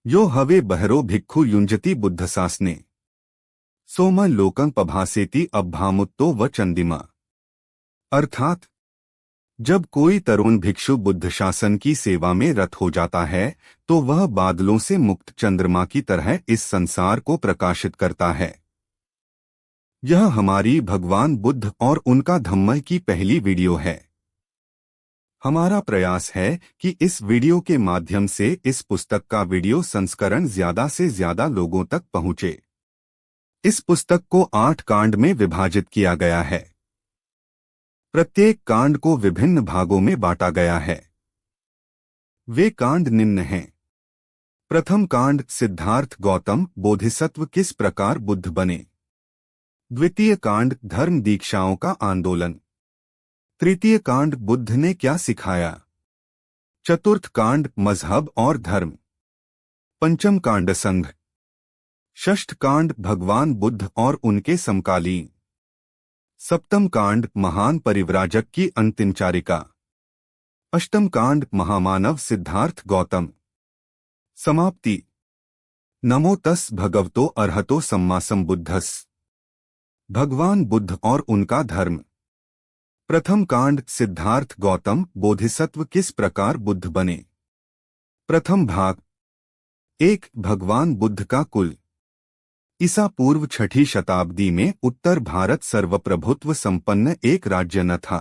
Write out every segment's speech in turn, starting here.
यो हवे बहरो भिक्खु युञ्जति बुद्धसासने सोम लोकं पभासेति अब्भामुत्तो व चंदिमा। अर्थात जब कोई तरुण भिक्षु बुद्ध शासन की सेवा में रत हो जाता है तो वह बादलों से मुक्त चंद्रमा की तरह इस संसार को प्रकाशित करता है। यह हमारी भगवान बुद्ध और उनका धम्म की पहली वीडियो है। हमारा प्रयास है कि इस वीडियो के माध्यम से इस पुस्तक का वीडियो संस्करण ज्यादा से ज्यादा लोगों तक पहुंचे। इस पुस्तक को 8 कांड में विभाजित किया गया है। प्रत्येक कांड को विभिन्न भागों में बांटा गया है। वे कांड निम्न हैं। प्रथम कांड सिद्धार्थ गौतम बोधिसत्व किस प्रकार बुद्ध बने। द्वितीय कांड धर्म दीक्षाओं का आंदोलन। तृतीय कांड बुद्ध ने क्या सिखाया। चतुर्थ कांड मजहब और धर्म। पंचम कांड संघ। षष्ठ कांड भगवान बुद्ध और उनके समकालीन। सप्तम कांड महान परिव्राजक की अंतिमचारिका। अष्टम कांड महामानव सिद्धार्थ गौतम। समाप्ति। नमो तस् भगवतो अर्हतो सम्मा सम्बुद्धस्। भगवान बुद्ध और उनका धर्म। प्रथम कांड सिद्धार्थ गौतम बोधिसत्व किस प्रकार बुद्ध बने। प्रथम भाग। 1 भगवान बुद्ध का कुल। ईसा पूर्व 6ठी शताब्दी में उत्तर भारत सर्वप्रभुत्व संपन्न एक राज्य न था।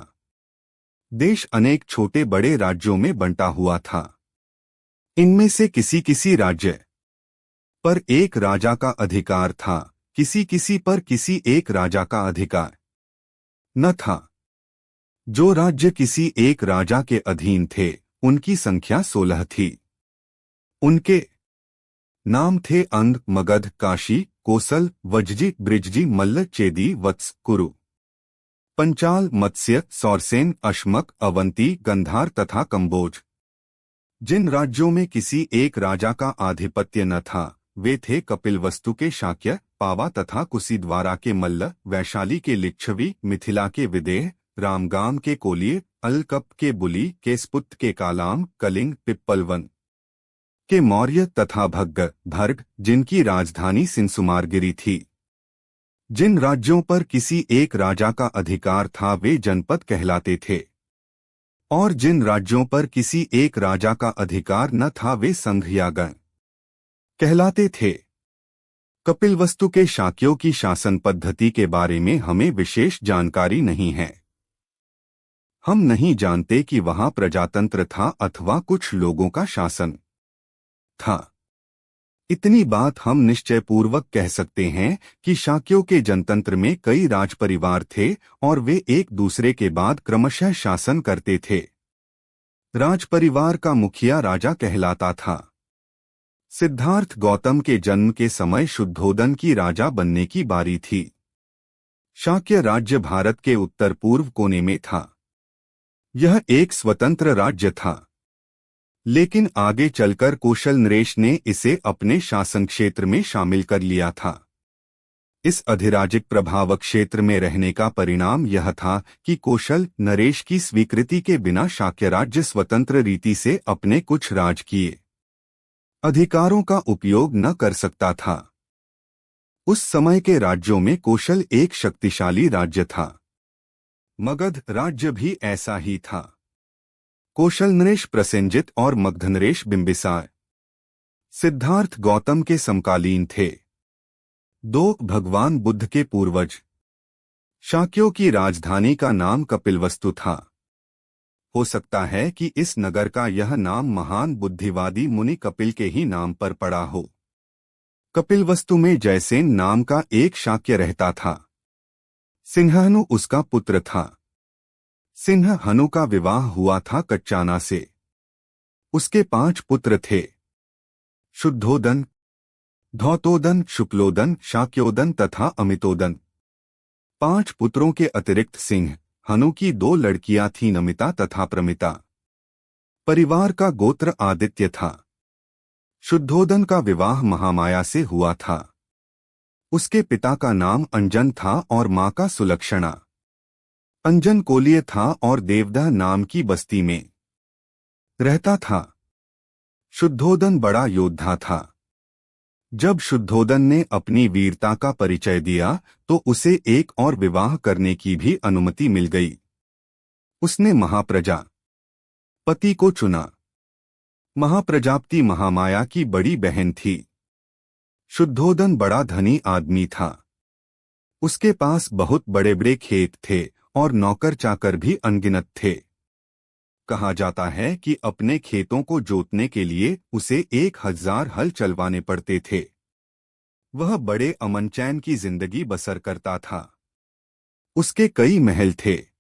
देश अनेक छोटे बड़े राज्यों में बंटा हुआ था। इनमें से किसी राज्य पर एक राजा का अधिकार था, किसी पर किसी एक राजा का अधिकार न था। जो राज्य किसी एक राजा के अधीन थे उनकी संख्या 16 थी। उनके नाम थे अंग, मगध, काशी, कोसल, वज्जी, ब्रिजजी, मल्ल, चेदी, वत्स, कुरु, पंचाल, मत्स्य, सौरसेन, अश्मक, अवंती, गंधार तथा कंबोज। जिन राज्यों में किसी एक राजा का आधिपत्य न था वे थे कपिलवस्तु के शाक्य, पावा तथा कुशीद्वारा के मल्ल, वैशाली के लिच्छवी, मिथिला के विदेह, रामगाम के कोलिय, अलकप के बुली, केसपुत के कालाम, कलिंग, पिप्पलवन के मौर्य तथा भग्ग, भर्ग जिनकी राजधानी सिंसुमारगिरी थी। जिन राज्यों पर किसी एक राजा का अधिकार था वे जनपद कहलाते थे और जिन राज्यों पर किसी एक राजा का अधिकार न था वे संघ या गण कहलाते थे। कपिलवस्तु के शाक्यों की शासन पद्धति के बारे में हमें विशेष जानकारी नहीं है। हम नहीं जानते कि वहां प्रजातंत्र था अथवा कुछ लोगों का शासन था। इतनी बात हम निश्चयपूर्वक कह सकते हैं कि शाक्यों के जनतंत्र में कई राजपरिवार थे और वे एक दूसरे के बाद क्रमशः शासन करते थे। राजपरिवार का मुखिया राजा कहलाता था। सिद्धार्थ गौतम के जन्म के समय शुद्धोदन की राजा बनने की बारी थी। शाक्य राज्य भारत के उत्तर पूर्व कोने में था। यह एक स्वतंत्र राज्य था, लेकिन आगे चलकर कौशल नरेश ने इसे अपने शासन क्षेत्र में शामिल कर लिया था। इस अधिराजिक प्रभावक क्षेत्र में रहने का परिणाम यह था कि कौशल नरेश की स्वीकृति के बिना शाक्य राज्य स्वतंत्र रीति से अपने कुछ राजकीय अधिकारों का उपयोग न कर सकता था। उस समय के राज्यों में कौशल एक शक्तिशाली राज्य था। मगध राज्य भी ऐसा ही था। कौशल नरेश प्रसेनजित और मगध नरेश बिंबिसार सिद्धार्थ गौतम के समकालीन थे। 2 भगवान बुद्ध के पूर्वज। शाक्यों की राजधानी का नाम कपिलवस्तु था। हो सकता है कि इस नगर का यह नाम महान बुद्धिवादी मुनि कपिल के ही नाम पर पड़ा हो। कपिलवस्तु में जयसेन नाम का एक शाक्य रहता था। सिंहनु उसका पुत्र था। सिंह हनु का विवाह हुआ था कच्चाना से। उसके 5 पुत्र थे, शुद्धोदन, धौतोदन, शुक्लोदन, शाक्योदन तथा अमितोदन। 5 पुत्रों के अतिरिक्त सिंह हनु की 2 लड़कियां थीं, नमिता तथा प्रमिता। परिवार का गोत्र आदित्य था। शुद्धोदन का विवाह महामाया से हुआ था। उसके पिता का नाम अंजन था और मां का सुलक्षणा। अंजन कोलिय था और देवदह नाम की बस्ती में रहता था। शुद्धोदन बड़ा योद्धा था। जब शुद्धोदन ने अपनी वीरता का परिचय दिया तो उसे एक और विवाह करने की भी अनुमति मिल गई। उसने महाप्रजा पति को चुना। महाप्रजापति महामाया की बड़ी बहन थी। शुद्धोदन बड़ा धनी आदमी था। उसके पास बहुत बड़े बड़े खेत थे और नौकर चाकर भी अनगिनत थे। कहा जाता है कि अपने खेतों को जोतने के लिए उसे 1000 हल चलवाने पड़ते थे। वह बड़े अमन चैन की जिंदगी बसर करता था। उसके कई महल थे।